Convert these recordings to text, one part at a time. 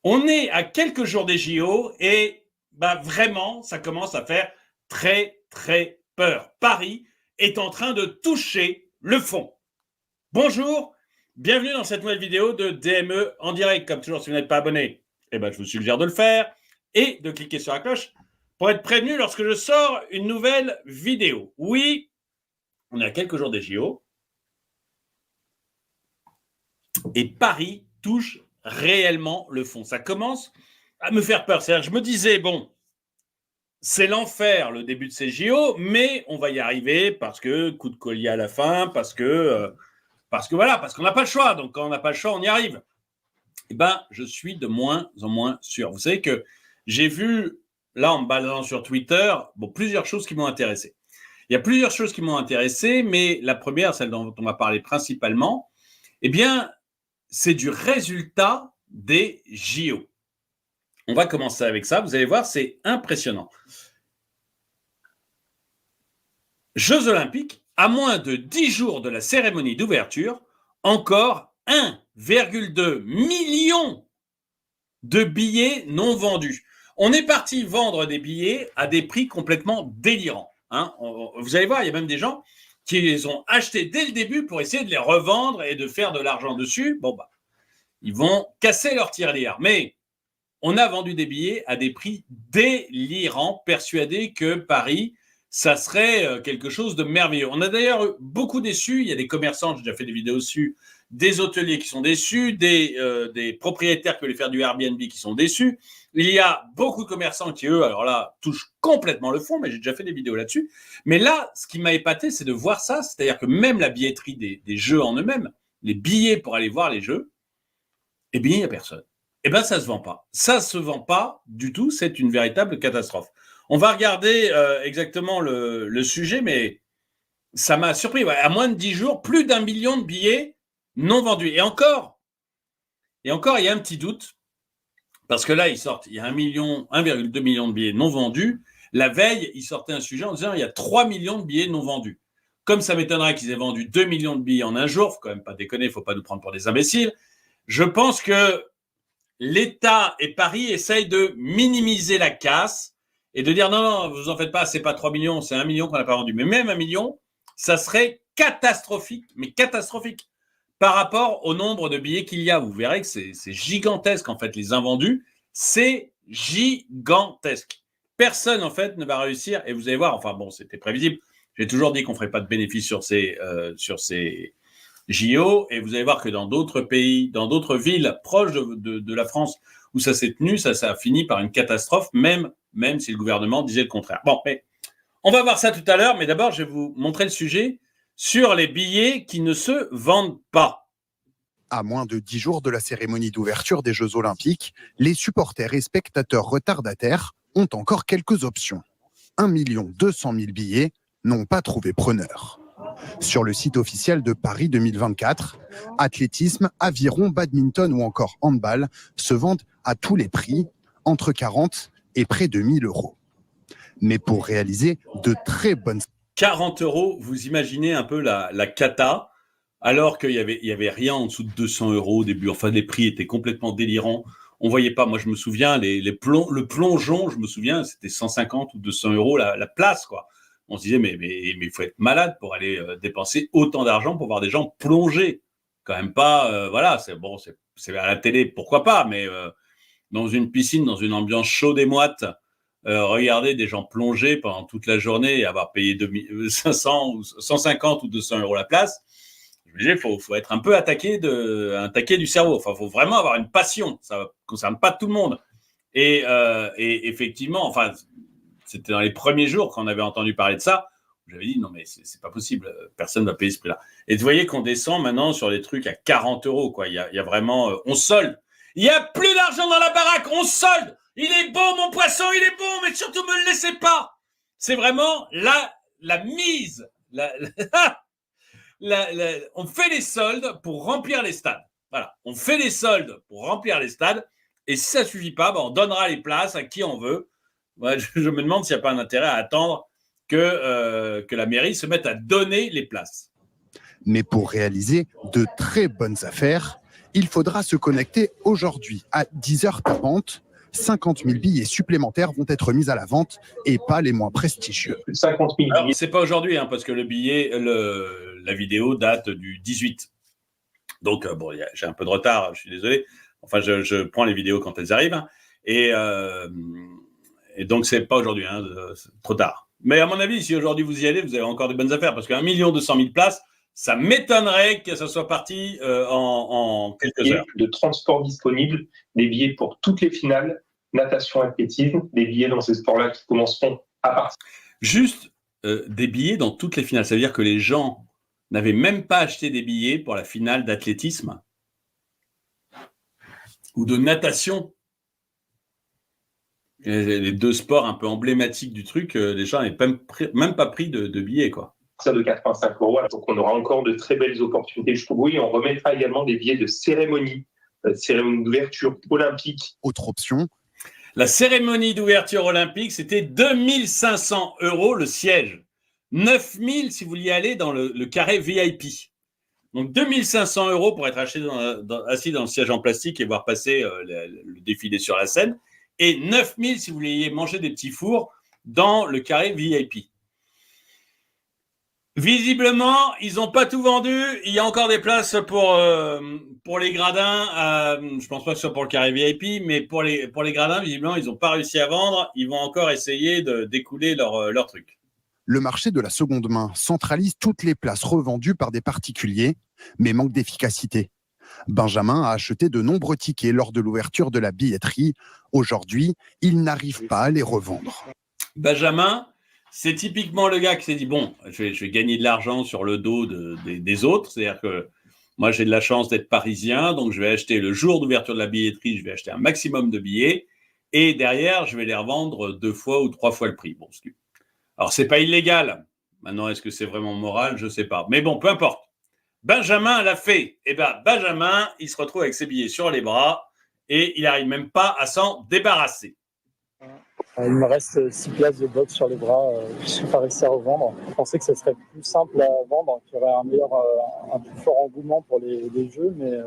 On est à quelques jours des JO et vraiment, ça commence à faire très, très peur. Paris est en train de toucher le fond. Bonjour, bienvenue dans cette nouvelle vidéo de DME en direct. Comme toujours, si vous n'êtes pas abonné, je vous suggère de le faire et de cliquer sur la cloche pour être prévenu lorsque je sors une nouvelle vidéo. Oui, on est à quelques jours des JO et Paris touche réellement le fond. Ça commence à me faire peur. C'est-à-dire que je me disais, bon, c'est l'enfer le début de ces JO, mais on va y arriver parce que coup de collier à la fin, parce qu'on n'a pas le choix. Donc quand on n'a pas le choix, on y arrive. Je suis de moins en moins sûr. Vous savez que j'ai vu, là, en me baladant sur Twitter, plusieurs choses qui m'ont intéressé. Il y a plusieurs choses qui m'ont intéressé, mais la première, celle dont on va parler principalement, c'est du résultat des JO. On va commencer avec ça. Vous allez voir, c'est impressionnant. Jeux Olympiques, à moins de 10 jours de la cérémonie d'ouverture, encore 1,2 million de billets non vendus. On est parti vendre des billets à des prix complètement délirants. Vous allez voir, il y a même des gens qui les ont achetés dès le début pour essayer de les revendre et de faire de l'argent dessus. Ils vont casser leur tirelire. Mais on a vendu des billets à des prix délirants, persuadés que Paris, ça serait quelque chose de merveilleux. On a d'ailleurs beaucoup déçu. Il y a des commerçants, j'ai déjà fait des vidéos dessus, des hôteliers qui sont déçus, des propriétaires qui veulent faire du Airbnb qui sont déçus. Il y a beaucoup de commerçants qui, eux, alors là, touchent complètement le fond, mais j'ai déjà fait des vidéos là-dessus. Mais là, ce qui m'a épaté, c'est de voir ça. C'est-à-dire que même la billetterie des jeux en eux-mêmes, les billets pour aller voir les jeux, il n'y a personne. Ça ne se vend pas. Ça ne se vend pas du tout. C'est une véritable catastrophe. On va regarder exactement le sujet, mais ça m'a surpris. À moins de 10 jours, plus d'1 million de billets non vendus. Et encore, il y a un petit doute, parce que là, il y a 1,2 million de billets non vendus. La veille, il sortait un sujet en disant il y a 3 millions de billets non vendus. Comme ça m'étonnerait qu'ils aient vendu 2 millions de billets en un jour, il ne faut quand même pas déconner, il ne faut pas nous prendre pour des imbéciles. Je pense que l'État et Paris essayent de minimiser la casse et de dire non, vous en faites pas, c'est pas 3 millions, c'est 1 million qu'on n'a pas vendu. Mais même 1 million, ça serait catastrophique, mais catastrophique par rapport au nombre de billets qu'il y a. Vous verrez que c'est gigantesque, en fait, les invendus, c'est gigantesque. Personne, en fait, ne va réussir, et vous allez voir, c'était prévisible. J'ai toujours dit qu'on ne ferait pas de bénéfices sur ces JO, et vous allez voir que dans d'autres pays, dans d'autres villes proches de la France où ça s'est tenu, ça a fini par une catastrophe, même si le gouvernement disait le contraire. Mais on va voir ça tout à l'heure, mais d'abord, je vais vous montrer le sujet sur les billets qui ne se vendent pas. À moins de 10 jours de la cérémonie d'ouverture des Jeux Olympiques, les supporters et spectateurs retardataires ont encore quelques options. 1 200 000 billets n'ont pas trouvé preneur. Sur le site officiel de Paris 2024, athlétisme, aviron, badminton ou encore handball se vendent à tous les prix, entre 40 et près de 1 000 euros. Mais pour réaliser de très bonnes... 40 euros, vous imaginez un peu la cata, alors qu'il y avait rien en dessous de 200 euros au début. Enfin, les prix étaient complètement délirants. On voyait pas, moi je me souviens, le plongeon, je me souviens, c'était 150 ou 200 euros la place, quoi. On se disait, mais il faut être malade pour aller dépenser autant d'argent pour voir des gens plonger. Quand même pas, c'est à la télé, pourquoi pas, mais dans une piscine, dans une ambiance chaude et moite, regarder des gens plonger pendant toute la journée et avoir payé 500 ou 150 ou 200 euros la place, je me disais, faut être un peu attaqué du cerveau. Enfin, faut vraiment avoir une passion. Ça ne concerne pas tout le monde. Et effectivement, c'était dans les premiers jours quand on avait entendu parler de ça, j'avais dit non mais c'est pas possible, personne ne va payer ce prix-là. Et vous voyez qu'on descend maintenant sur des trucs à 40 euros, quoi. Il y a vraiment, on solde. Il n'y a plus d'argent dans la baraque, on solde. Il est beau mon poisson, il est beau, mais surtout me le laissez pas. C'est vraiment la mise. On fait les soldes pour remplir les stades. Voilà, on fait les soldes pour remplir les stades. Et si ça suffit pas, on donnera les places à qui on veut. Ouais, je me demande s'il n'y a pas un intérêt à attendre que la mairie se mette à donner les places. Mais pour réaliser de très bonnes affaires, Il faudra se connecter aujourd'hui à 10 heures tapantes. 50 000 billets supplémentaires vont être mis à la vente et pas les moins prestigieux. 50 000 Alors, billets. c'est pas aujourd'hui, parce que la vidéo date du 18. Donc, bon, j'ai un peu de retard, je suis désolé. Enfin, je prends les vidéos quand elles arrivent. Et donc, c'est pas aujourd'hui, c'est trop tard. Mais à mon avis, si aujourd'hui vous y allez, vous avez encore des bonnes affaires. Parce qu'1 200 000 places, ça m'étonnerait que ça soit parti en quelques heures. De transport disponible, des billets pour toutes les finales, natation, athlétisme, des billets dans ces sports-là qui commenceront à partir. Juste des billets dans toutes les finales. Ça veut dire que les gens n'avaient même pas acheté des billets pour la finale d'athlétisme ou de natation. Les deux sports un peu emblématiques du truc, les gens n'avaient même pas pris de billets, quoi. Ça de 85 €. Donc, on aura encore de très belles opportunités jusqu'au bout. Et on remettra également des billets de cérémonie d'ouverture olympique. Autre option. La cérémonie d'ouverture olympique, c'était 2 500 € le siège. 9 000 si vous y allez dans le carré VIP. Donc 2 500 € pour être assis dans le siège en plastique et voir passer le défilé sur la scène. Et 9 000 si vous vouliez manger des petits fours dans le carré VIP. Visiblement, ils n'ont pas tout vendu. Il y a encore des places pour les gradins. Je ne pense pas que ce soit pour le carré VIP, mais pour les gradins, visiblement, ils n'ont pas réussi à vendre. Ils vont encore essayer d'écouler leur truc. Le marché de la seconde main centralise toutes les places revendues par des particuliers, mais manque d'efficacité. Benjamin a acheté de nombreux tickets lors de l'ouverture de la billetterie. Aujourd'hui, il n'arrive pas à les revendre. Benjamin, c'est typiquement le gars qui s'est dit, bon, je vais gagner de l'argent sur le dos des autres. C'est-à-dire que moi, j'ai de la chance d'être parisien, donc je vais acheter le jour d'ouverture de la billetterie, je vais acheter un maximum de billets. Et derrière, je vais les revendre 2 fois ou 3 fois le prix. Bon, alors, c'est pas illégal. Maintenant, est-ce que c'est vraiment moral? Je sais pas. Mais bon, peu importe. Benjamin l'a fait. Eh bien, Benjamin, il se retrouve avec ses billets sur les bras et il n'arrive même pas à s'en débarrasser. Il me reste 6 places de boxe sur les bras que je n'ai pas réussi à revendre. Je pensais que ce serait plus simple à vendre, qu'il y aurait un plus fort engouement pour les jeux, mais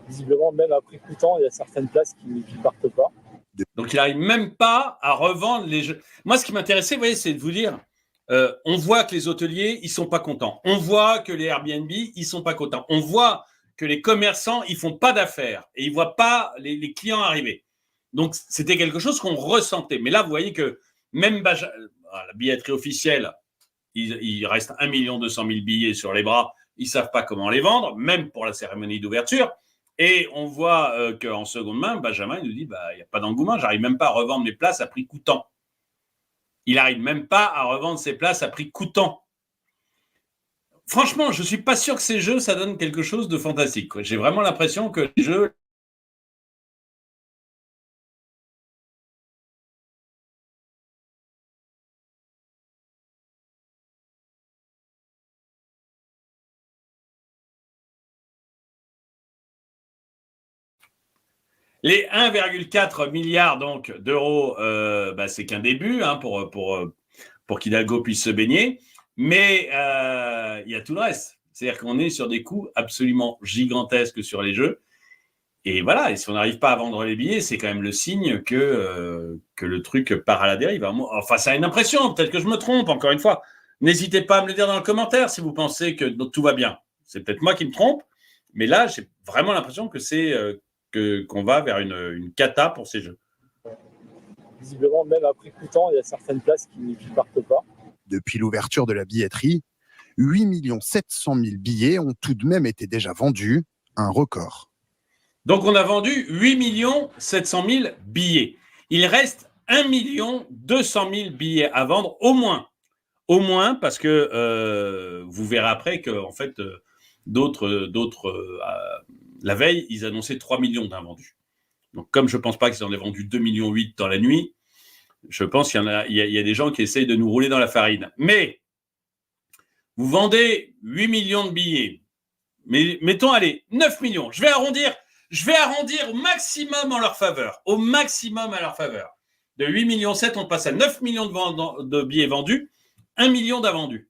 visiblement, même à prix coûtant, il y a certaines places qui ne partent pas. Donc, il n'arrive même pas à revendre les jeux. Moi, ce qui m'intéressait, vous voyez, c'est de vous dire, on voit que les hôteliers, ils ne sont pas contents. On voit que les Airbnb, ils ne sont pas contents. On voit que les commerçants, ils ne font pas d'affaires et ils ne voient pas les clients arriver. Donc, c'était quelque chose qu'on ressentait. Mais là, vous voyez que même la billetterie officielle, il reste 1 200 000 billets sur les bras. Ils ne savent pas comment les vendre, même pour la cérémonie d'ouverture. Et on voit qu'en seconde main, Benjamin il nous dit il n'y a pas d'engouement, j'arrive même pas à revendre mes places à prix coûtant. Il n'arrive même pas à revendre ses places à prix coûtant. Franchement, je ne suis pas sûr que ces jeux, ça donne quelque chose de fantastique, quoi. J'ai vraiment l'impression que les jeux. Les 1,4 milliard donc d'euros, c'est qu'un début pour qu'Hidalgo puisse se baigner, mais il y a tout le reste. C'est-à-dire qu'on est sur des coûts absolument gigantesques sur les jeux. Et voilà, et si on n'arrive pas à vendre les billets, c'est quand même le signe que le truc part à la dérive. Enfin, ça a une impression, peut-être que je me trompe, encore une fois. N'hésitez pas à me le dire dans le commentaire si vous pensez que tout va bien. C'est peut-être moi qui me trompe, mais là, j'ai vraiment l'impression que c'est qu'on va vers une cata pour ces jeux. Visiblement, même à prix coûtant, il y a certaines places qui ne partent pas. Depuis l'ouverture de la billetterie, 8 700 000 billets ont tout de même été déjà vendus, un record. Donc, on a vendu 8 700 000 billets. Il reste 1 200 000 billets à vendre, au moins. Au moins, parce que vous verrez après que, en fait, d'autres la veille, ils annonçaient 3 millions d'invendus. Donc, comme je ne pense pas qu'ils en aient vendu 2,8 millions dans la nuit, je pense qu'il y a des gens qui essayent de nous rouler dans la farine. Mais, vous vendez 8 millions de billets. Mais mettons, allez, 9 millions. Je vais arrondir au maximum en leur faveur. Au maximum à leur faveur. De 8,7 millions, on passe à 9 millions de billets vendus, 1 million d'invendus.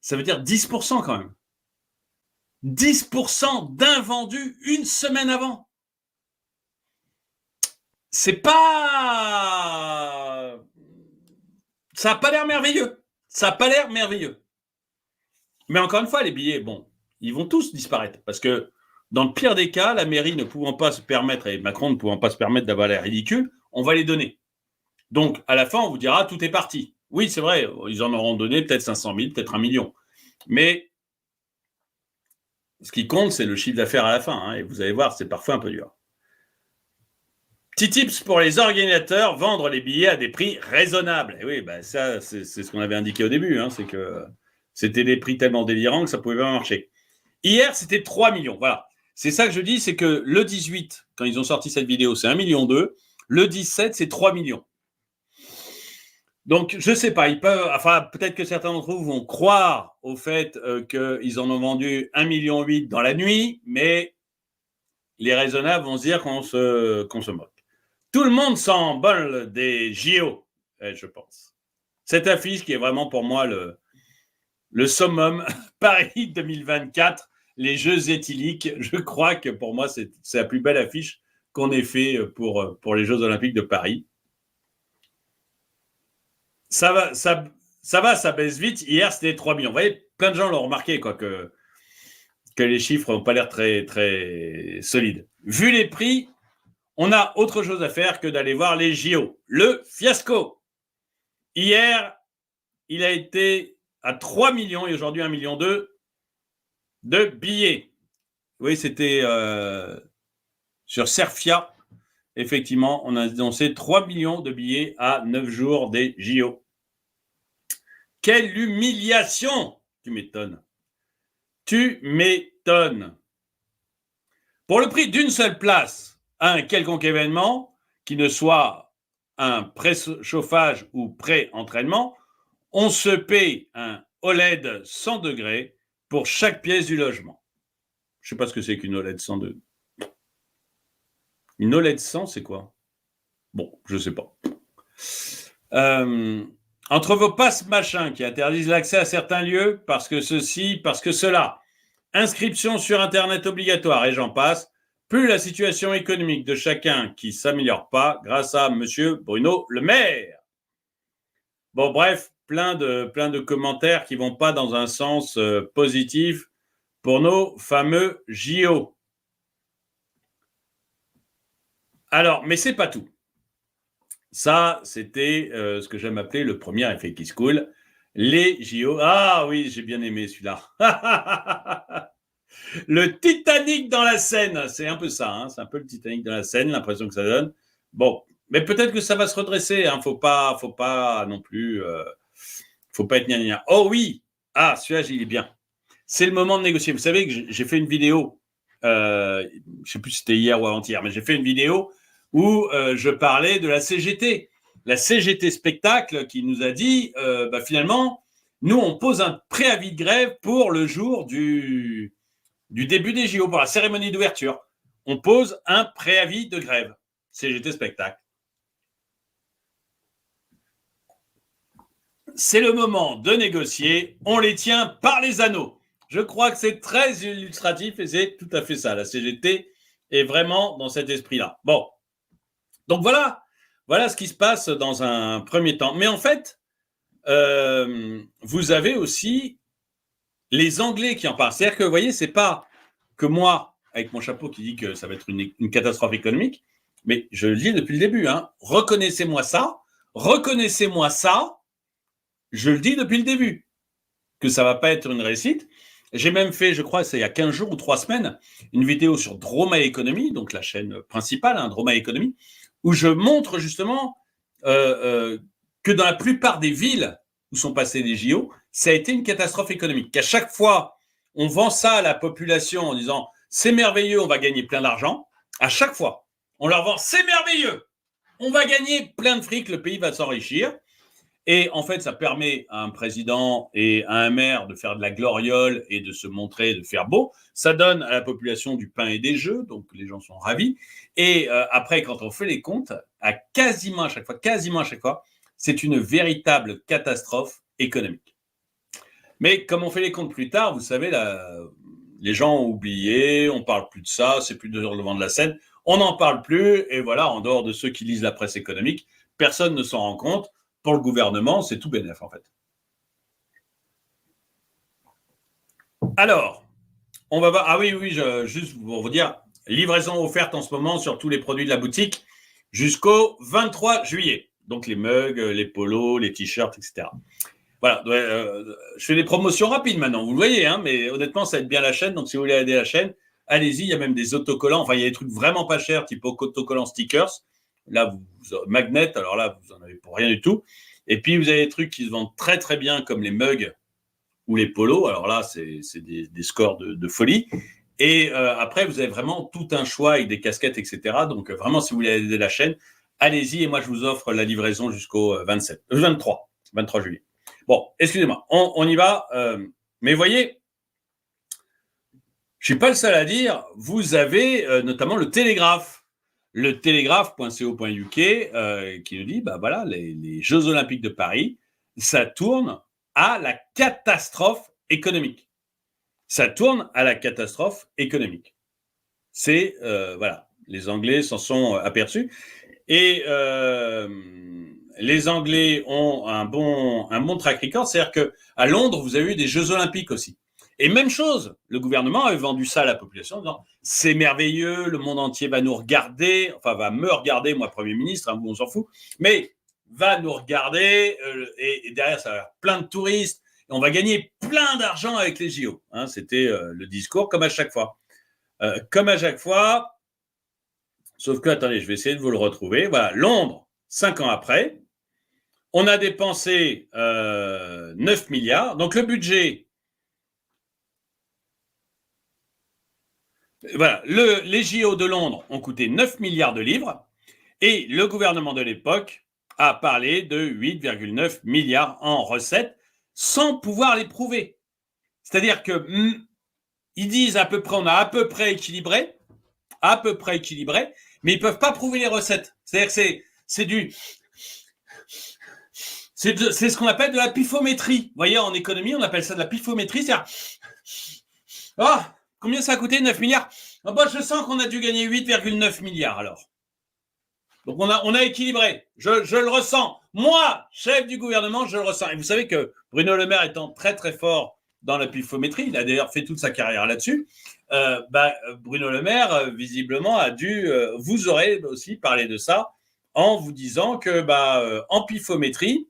Ça veut dire 10% quand même. 10% d'invendus une semaine avant. C'est pas... Ça n'a pas l'air merveilleux. Ça n'a pas l'air merveilleux. Mais encore une fois, les billets, bon, ils vont tous disparaître. Parce que dans le pire des cas, la mairie ne pouvant pas se permettre, et Macron ne pouvant pas se permettre d'avoir l'air ridicule, on va les donner. Donc, à la fin, on vous dira, tout est parti. Oui, c'est vrai, ils en auront donné peut-être 500 000, peut-être 1 million. Mais ce qui compte, c'est le chiffre d'affaires à la fin. Et vous allez voir, c'est parfois un peu dur. Petit tips pour les organisateurs, vendre les billets à des prix raisonnables. Et oui, ça, c'est ce qu'on avait indiqué au début. C'est que c'était des prix tellement délirants que ça ne pouvait pas marcher. Hier, c'était 3 millions. Voilà. C'est ça que je dis, c'est que le 18, quand ils ont sorti cette vidéo, c'est 1,2 million. Le 17, c'est 3 millions. Donc, je ne sais pas, peut-être que certains d'entre vous vont croire au fait qu'ils en ont vendu 1,8 million dans la nuit, mais les raisonnables vont se dire qu'on se moque. Tout le monde s'embole des JO, je pense. Cette affiche qui est vraiment pour moi le summum, Paris 2024, les Jeux éthyliques, je crois que pour moi, c'est la plus belle affiche qu'on ait fait pour les Jeux Olympiques de Paris. Ça baisse vite. Hier, c'était 3 millions. Vous voyez, plein de gens l'ont remarqué, que les chiffres n'ont pas l'air très, très solides. Vu les prix, on a autre chose à faire que d'aller voir les JO. Le fiasco. Hier, il a été à 3 millions et aujourd'hui 1,2 million de billets. Oui, c'était sur Cerfia. Effectivement, on a annoncé 3 millions de billets à 9 jours des JO. Quelle humiliation! Tu m'étonnes. Tu m'étonnes. Pour le prix d'une seule place à un quelconque événement, qui ne soit un pré-chauffage ou pré-entraînement, on se paie un OLED 100 degrés pour chaque pièce du logement. Je ne sais pas ce que c'est qu'une OLED 100 degrés. Une OLED 100, c'est quoi? Bon, je ne sais pas. Entre vos passes machins qui interdisent l'accès à certains lieux parce que ceci, parce que cela, inscription sur Internet obligatoire et j'en passe, plus la situation économique de chacun qui ne s'améliore pas grâce à monsieur Bruno Le Maire. Bon, bref, plein de commentaires qui ne vont pas dans un sens positif pour nos fameux JO. Alors, mais c'est pas tout. Ça, c'était ce que j'aime appeler le premier effet qui se coule. Les JO. Ah oui, j'ai bien aimé celui-là. Le Titanic dans la Seine. C'est un peu ça. C'est un peu le Titanic dans la Seine, l'impression que ça donne. Bon, mais peut-être que ça va se redresser. Faut pas non plus. Faut pas être gna. Oh oui. Ah, celui-là, il est bien. C'est le moment de négocier. Vous savez que j'ai fait une vidéo. Je ne sais plus si c'était hier ou avant-hier, mais j'ai fait une vidéo où je parlais de la CGT. La CGT Spectacle qui nous a dit, finalement, nous, on pose un préavis de grève pour le jour du début des JO, pour la cérémonie d'ouverture. On pose un préavis de grève. CGT Spectacle. C'est le moment de négocier. On les tient par les anneaux. Je crois que c'est très illustratif et c'est tout à fait ça. La CGT est vraiment dans cet esprit-là. Bon. Donc voilà ce qui se passe dans un premier temps. Mais en fait, vous avez aussi les Anglais qui en parlent. C'est-à-dire que, vous voyez, c'est pas que moi, avec mon chapeau, qui dit que ça va être une catastrophe économique, mais je le dis depuis le début. Reconnaissez-moi ça. Je le dis depuis le début, que ça va pas être une réussite. J'ai même fait, je crois, c'est il y a 15 jours ou 3 semaines, une vidéo sur Droma Economy, donc la chaîne principale, Droma Economy, où je montre justement que dans la plupart des villes où sont passés les JO, ça a été une catastrophe économique. Qu'à chaque fois, on vend ça à la population en disant « c'est merveilleux, on va gagner plein d'argent ». À chaque fois, on leur vend « c'est merveilleux, on va gagner plein de fric, le pays va s'enrichir ». Et en fait, ça permet à un président et à un maire de faire de la gloriole et de se montrer, de faire beau. Ça donne à la population du pain et des jeux, donc les gens sont ravis. Et après, quand on fait les comptes, quasiment à chaque fois, c'est une véritable catastrophe économique. Mais comme on fait les comptes plus tard, vous savez, Les gens ont oublié, on parle plus de ça, c'est plus sur le devant de la scène. On n'en parle plus, et voilà, en dehors de ceux qui lisent la presse économique, personne ne s'en rend compte. Pour le gouvernement, c'est tout bénef, en fait. Alors, on va voir. Ah oui, juste pour vous dire, livraison offerte en ce moment sur tous les produits de la boutique jusqu'au 23 juillet. Donc les mugs, les polos, les t-shirts, etc. Voilà, je fais des promotions rapides maintenant, vous le voyez, hein, mais honnêtement, ça aide bien la chaîne. Donc si vous voulez aider la chaîne, allez-y. Il y a même des autocollants. Enfin, il y a des trucs vraiment pas chers, type autocollants stickers. Là, magnets, alors là, vous en avez pour rien du tout. Et puis, vous avez des trucs qui se vendent très, très bien, comme les mugs ou les polos. Alors là, c'est des scores de folie. Et après, vous avez vraiment tout un choix avec des casquettes, etc. Donc, vraiment, si vous voulez aider la chaîne, allez-y. Et moi, je vous offre la livraison jusqu'au 23 juillet. Bon, excusez-moi, on y va. Mais voyez, je ne suis pas le seul à dire, vous avez notamment le Télégraphe. Le télégraphe.co.uk qui nous dit, bah voilà, les Jeux Olympiques de Paris, ça tourne à la catastrophe économique. Ça tourne à la catastrophe économique. C'est, voilà, les Anglais s'en sont aperçus. Et les Anglais ont un bon track record, c'est-à-dire qu'à Londres, vous avez eu des Jeux Olympiques aussi. Et même chose, le gouvernement avait vendu ça à la population en disant c'est merveilleux, le monde entier va nous regarder, enfin va me regarder, moi Premier ministre, hein, on s'en fout, mais va nous regarder et derrière ça va y avoir plein de touristes et on va gagner plein d'argent avec les JO. Hein, c'était le discours comme à chaque fois. Sauf que, attendez, je vais essayer de vous le retrouver. Voilà, Londres, 5 ans après, on a dépensé 9 milliards. Donc le budget... Voilà, les JO de Londres ont coûté 9 milliards de livres et le gouvernement de l'époque a parlé de 8,9 milliards en recettes sans pouvoir les prouver. C'est-à-dire qu'ils disent à peu près, on a à peu près équilibré, mais ils ne peuvent pas prouver les recettes. C'est-à-dire que c'est ce qu'on appelle de la pifométrie. Vous voyez, en économie, on appelle ça de la pifométrie. C'est-à-dire, combien ça a coûté 9 milliards? Je sens qu'on a dû gagner 8,9 milliards alors. Donc on a équilibré. Je le ressens. Moi, chef du gouvernement, je le ressens. Et vous savez que Bruno Le Maire étant très très fort dans la pifométrie, il a d'ailleurs fait toute sa carrière là-dessus, Bruno Le Maire, visiblement, a dû... vous aurez aussi parlé de ça en vous disant que en pifométrie,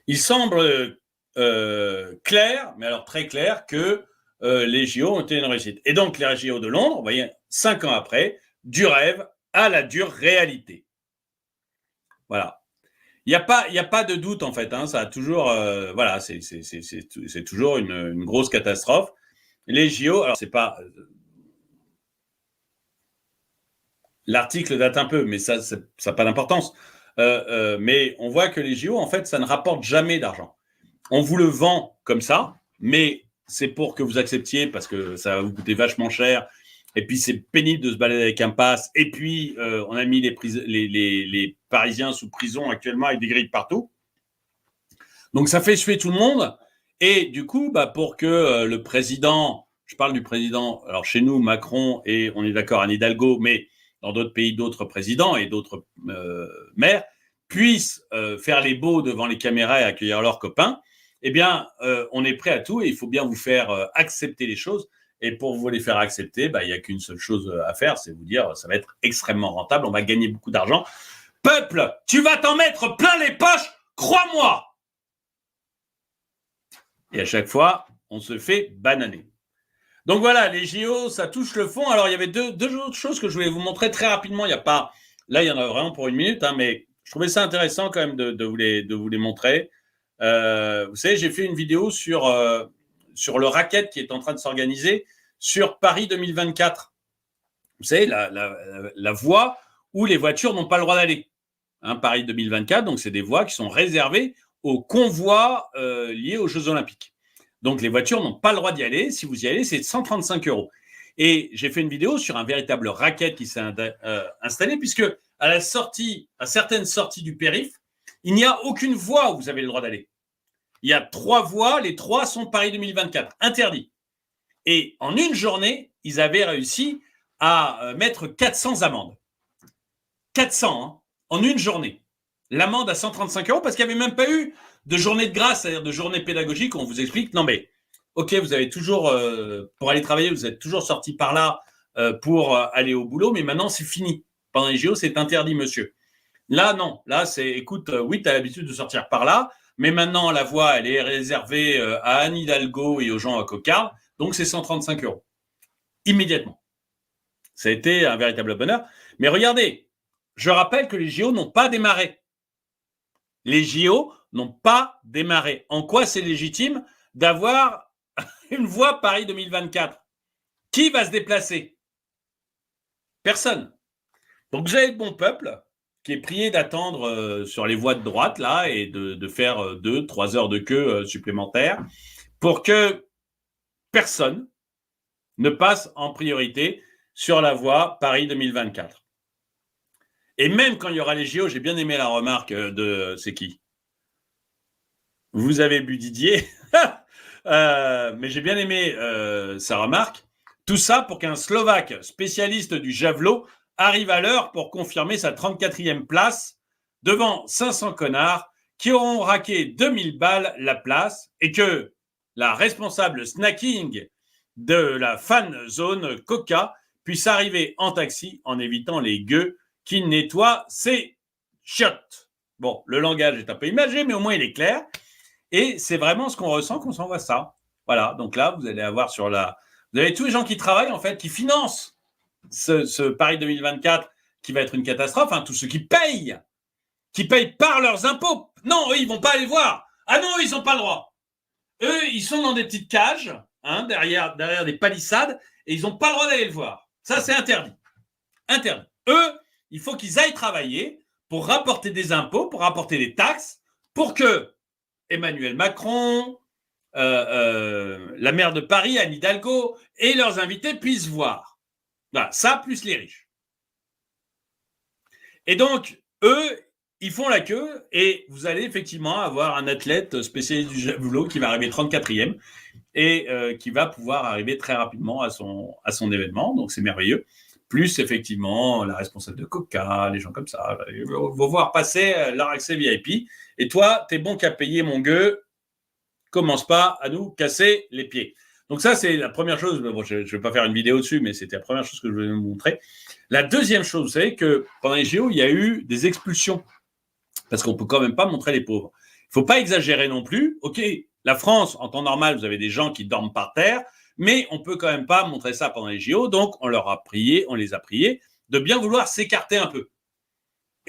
il semble clair, mais alors très clair, que les JO ont été une réussite. Et donc, les JO de Londres, vous voyez, 5 ans après, du rêve à la dure réalité. Voilà. Il n'y a pas de doute, en fait. Hein, ça a toujours... voilà, c'est toujours une grosse catastrophe. Les JO, alors c'est pas... l'article date un peu, mais ça n'a pas d'importance. Mais on voit que les JO, en fait, ça ne rapporte jamais d'argent. On vous le vend comme ça, mais c'est pour que vous acceptiez parce que ça va vous coûter vachement cher. Et puis, c'est pénible de se balader avec un pass. Et puis, on a mis les Parisiens sous prison actuellement avec des grilles partout. Donc, ça fait suer tout le monde. Et du coup, pour que le président, je parle du président, alors chez nous, Macron, et on est d'accord, Anne Hidalgo, mais dans d'autres pays, d'autres présidents et d'autres maires, puissent faire les beaux devant les caméras et accueillir leurs copains, eh bien, on est prêt à tout et il faut bien vous faire accepter les choses. Et pour vous les faire accepter, il n'y a qu'une seule chose à faire, c'est vous dire ça va être extrêmement rentable, on va gagner beaucoup d'argent. Peuple, tu vas t'en mettre plein les poches, crois-moi. Et à chaque fois, on se fait bananer. Donc voilà, les JO, ça touche le fond. Alors, il y avait deux autres choses que je voulais vous montrer très rapidement. Il y a pas, là, il y en a vraiment pour 1 minute, hein, mais je trouvais ça intéressant quand même de vous les montrer. Vous savez, j'ai fait une vidéo sur le racket qui est en train de s'organiser sur Paris 2024. Vous savez, la voie où les voitures n'ont pas le droit d'aller. Hein, Paris 2024, donc c'est des voies qui sont réservées aux convois liés aux Jeux Olympiques. Donc, les voitures n'ont pas le droit d'y aller. Si vous y allez, c'est 135 €. Et j'ai fait une vidéo sur un véritable racket qui s'est installé, puisque à certaines sorties du périph', il n'y a aucune voie où vous avez le droit d'aller. Il y a 3 voies, les 3 sont Paris 2024, interdits. Et en une journée, ils avaient réussi à mettre 400 amendes. 400 hein, en une journée. L'amende à 135 € parce qu'il n'y avait même pas eu de journée de grâce, c'est-à-dire de journée pédagogique où on vous explique, non mais, ok, vous avez toujours, pour aller travailler, vous êtes toujours sorti par là pour aller au boulot, mais maintenant c'est fini. Pendant les JO, c'est interdit, monsieur. Là, non. Là, c'est, écoute, oui, tu as l'habitude de sortir par là, mais maintenant, la voie, elle est réservée à Anne Hidalgo et aux gens à cocarde, donc c'est 135 €. Immédiatement. Ça a été un véritable bonheur. Mais regardez, je rappelle que les JO n'ont pas démarré. Les JO n'ont pas démarré. En quoi c'est légitime d'avoir une voie Paris 2024 ? Qui va se déplacer ? Personne. Donc vous avez le bon peuple qui est prié d'attendre sur les voies de droite là et de faire 2-3 heures de queue supplémentaires pour que personne ne passe en priorité sur la voie Paris 2024. Et même quand il y aura les JO, j'ai bien aimé la remarque de c'est qui ? Vous avez bu Didier, mais j'ai bien aimé sa remarque. Tout ça pour qu'un Slovaque spécialiste du javelot arrive à l'heure pour confirmer sa 34e place devant 500 connards qui auront raqué 2000 balles la place et que la responsable snacking de la fan zone Coca puisse arriver en taxi en évitant les gueux qui nettoient ses chiottes. Bon, le langage est un peu imagé, mais au moins il est clair. Et c'est vraiment ce qu'on ressent quand on s'envoie ça. Voilà, donc là, vous allez avoir sur la... Vous avez tous les gens qui travaillent, en fait, qui financent ce Paris 2024 qui va être une catastrophe, hein, tous ceux qui payent par leurs impôts. Non, eux, ils vont pas aller voir. Ah non, ils n'ont pas le droit. Eux, ils sont dans des petites cages, hein, derrière des palissades, et ils n'ont pas le droit d'aller le voir. Ça, c'est interdit. Interdit. Eux, il faut qu'ils aillent travailler pour rapporter des impôts, pour rapporter des taxes, pour que Emmanuel Macron, la maire de Paris, Anne Hidalgo, et leurs invités puissent voir. Voilà, ça plus les riches. Et donc, eux, ils font la queue et vous allez effectivement avoir un athlète spécialiste du javelot qui va arriver 34e et qui va pouvoir arriver très rapidement à son événement. Donc, c'est merveilleux. Plus, effectivement, la responsable de Coca, les gens comme ça, ils vont voir passer leur accès VIP. Et toi, t'es bon qu'à payer, mon gueux. Commence pas à nous casser les pieds. Donc ça, c'est la première chose. Bon, je ne vais pas faire une vidéo dessus, mais c'était la première chose que je voulais vous montrer. La deuxième chose, vous savez que pendant les JO, il y a eu des expulsions. Parce qu'on ne peut quand même pas montrer les pauvres. Il ne faut pas exagérer non plus. OK, la France, en temps normal, vous avez des gens qui dorment par terre, mais on ne peut quand même pas montrer ça pendant les JO. Donc, on les a priés de bien vouloir s'écarter un peu.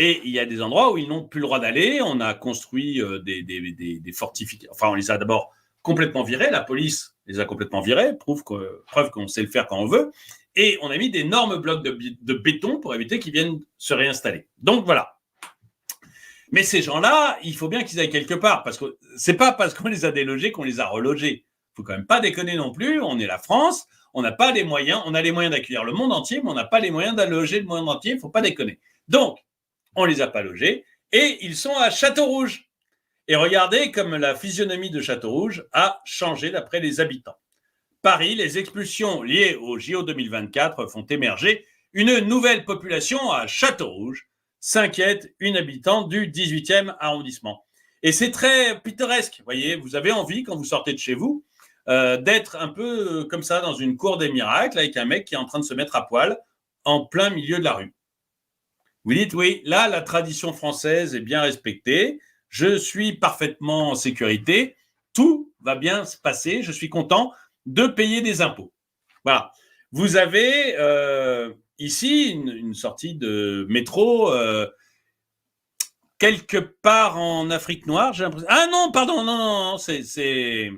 Et il y a des endroits où ils n'ont plus le droit d'aller. On a construit des fortifications. Enfin, on les a d'abord complètement virés. La police les a complètement virés. Preuve qu'on sait le faire quand on veut. Et on a mis d'énormes blocs de béton pour éviter qu'ils viennent se réinstaller. Donc, voilà. Mais ces gens-là, il faut bien qu'ils aillent quelque part. Parce que c'est pas parce qu'on les a délogés qu'on les a relogés. Il faut quand même pas déconner non plus. On est la France. On n'a pas les moyens. On a les moyens d'accueillir le monde entier, mais on n'a pas les moyens d'alloger le monde entier. Il ne faut pas déconner. Donc, on ne les a pas logés, et ils sont à Châteaurouge. Et regardez comme la physionomie de Châteaurouge a changé d'après les habitants. Paris, les expulsions liées au JO 2024 font émerger une nouvelle population à Châteaurouge, s'inquiète une habitante du 18e arrondissement. Et c'est très pittoresque, vous voyez, vous avez envie, quand vous sortez de chez vous, d'être un peu comme ça dans une cour des miracles avec un mec qui est en train de se mettre à poil en plein milieu de la rue. Vous dites, oui, là, la tradition française est bien respectée, je suis parfaitement en sécurité, tout va bien se passer, je suis content de payer des impôts. Voilà. Vous avez ici une sortie de métro quelque part en Afrique noire, j'ai l'impression. Ah non, pardon, non, c'est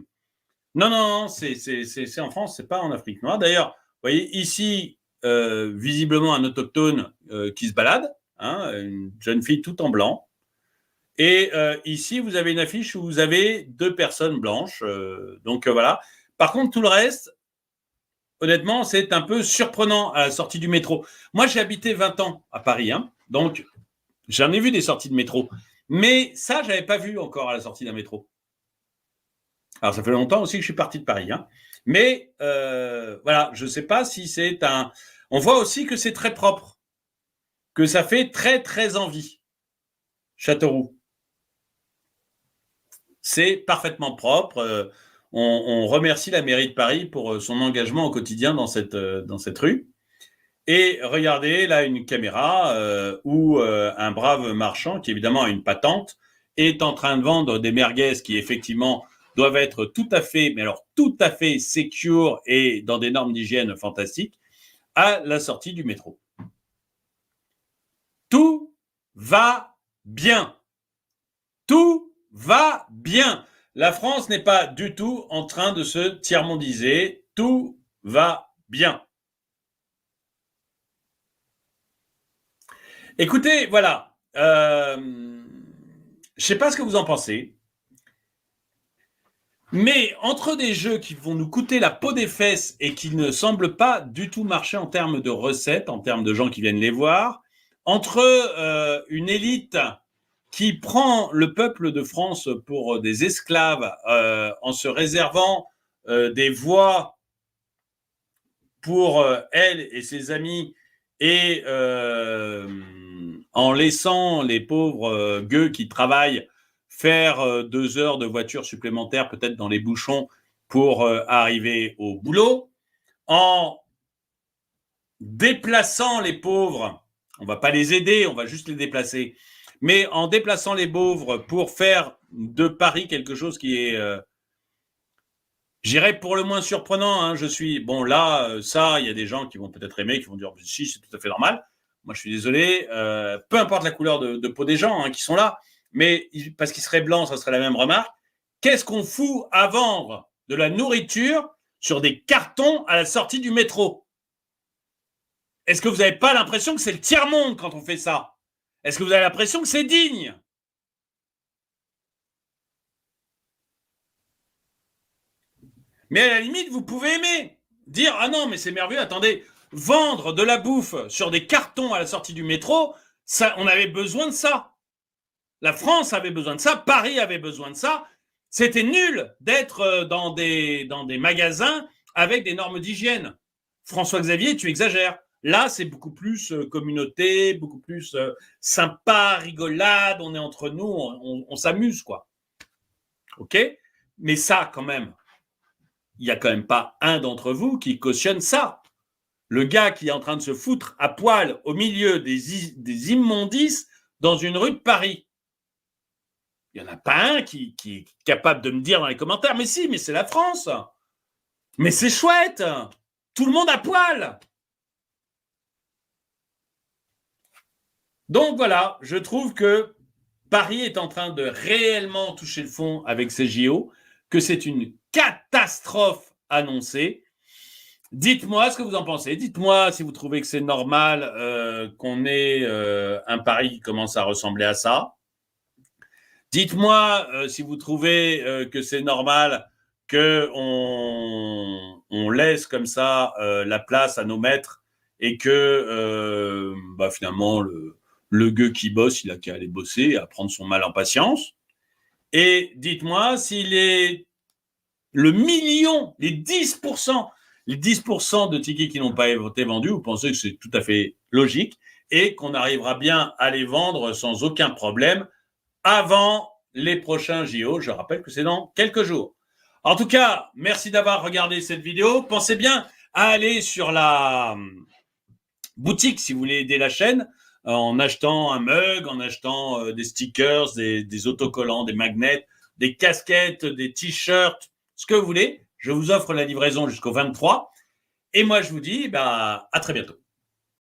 en France, c'est pas en Afrique noire. D'ailleurs, vous voyez ici, visiblement un autochtone qui se balade, hein, une jeune fille toute en blanc. Et ici, vous avez une affiche où vous avez 2 personnes blanches. Donc voilà. Par contre, tout le reste, honnêtement, c'est un peu surprenant à la sortie du métro. Moi, j'ai habité 20 ans à Paris, hein, donc j'en ai vu des sorties de métro. Mais ça, je n'avais pas vu encore à la sortie d'un métro. Alors, ça fait longtemps aussi que je suis parti de Paris, hein. Mais voilà, je ne sais pas si c'est un... On voit aussi que c'est très propre, que ça fait très, très envie. Châteauroux. C'est parfaitement propre. On remercie la mairie de Paris pour son engagement au quotidien dans cette rue. Et regardez, là, une caméra où un brave marchand, qui évidemment a une patente, est en train de vendre des merguez qui, effectivement, doivent être tout à fait, mais alors tout à fait secure et dans des normes d'hygiène fantastiques, à la sortie du métro. Tout va bien. Tout va bien. La France n'est pas du tout en train de se tiers-mondiser. Tout va bien. Écoutez, voilà. Je ne sais pas ce que vous en pensez. Mais entre des jeux qui vont nous coûter la peau des fesses et qui ne semblent pas du tout marcher en termes de recettes, en termes de gens qui viennent les voir, entre une élite qui prend le peuple de France pour des esclaves en se réservant des voix pour elle et ses amis et en laissant les pauvres gueux qui travaillent faire 2 heures de voiture supplémentaire peut-être dans les bouchons pour arriver au boulot, en déplaçant les pauvres, on ne va pas les aider, on va juste les déplacer, mais en déplaçant les pauvres pour faire de Paris quelque chose qui est, j'irais pour le moins surprenant. Hein, je suis, bon là, ça, il y a des gens qui vont peut-être aimer, qui vont dire, si, c'est tout à fait normal. Moi, je suis désolé, peu importe la couleur de peau des gens qui sont là, mais parce qu'ils seraient blancs, ça serait la même remarque. Qu'est-ce qu'on fout à vendre de la nourriture sur des cartons à la sortie du métro? Est-ce que vous n'avez pas l'impression que c'est le tiers-monde quand on fait ça? Est-ce que vous avez l'impression que c'est digne? Mais à la limite, vous pouvez aimer. Dire, ah non, mais c'est merveilleux, attendez, vendre de la bouffe sur des cartons à la sortie du métro, ça, on avait besoin de ça. La France avait besoin de ça, Paris avait besoin de ça. C'était nul d'être dans des magasins avec des normes d'hygiène. François-Xavier, tu exagères. Là, c'est beaucoup plus communauté, beaucoup plus sympa, rigolade, on est entre nous, on s'amuse, quoi. OK? Mais ça, quand même, il n'y a quand même pas un d'entre vous qui cautionne ça. Le gars qui est en train de se foutre à poil au milieu des immondices dans une rue de Paris. Il n'y en a pas un qui est capable de me dire dans les commentaires, mais si, mais c'est la France. Mais c'est chouette. Tout le monde à poil. Donc voilà, je trouve que Paris est en train de réellement toucher le fond avec ces JO, que c'est une catastrophe annoncée. Dites-moi ce que vous en pensez. Dites-moi si vous trouvez que c'est normal qu'on ait un Paris qui commence à ressembler à ça. Dites-moi si vous trouvez que c'est normal qu'on laisse comme ça la place à nos maîtres et que finalement le gueux qui bosse, il a qu'à aller bosser et à prendre son mal en patience. Et dites-moi s'il est le million, les 10% de tickets qui n'ont pas été vendus, vous pensez que c'est tout à fait logique et qu'on arrivera bien à les vendre sans aucun problème avant les prochains JO. Je rappelle que c'est dans quelques jours. En tout cas, merci d'avoir regardé cette vidéo. Pensez bien à aller sur la boutique si vous voulez aider la chaîne en achetant un mug, en achetant des stickers, des autocollants, des magnets, des casquettes, des t-shirts, ce que vous voulez. Je vous offre la livraison jusqu'au 23. Et moi, je vous dis à très bientôt.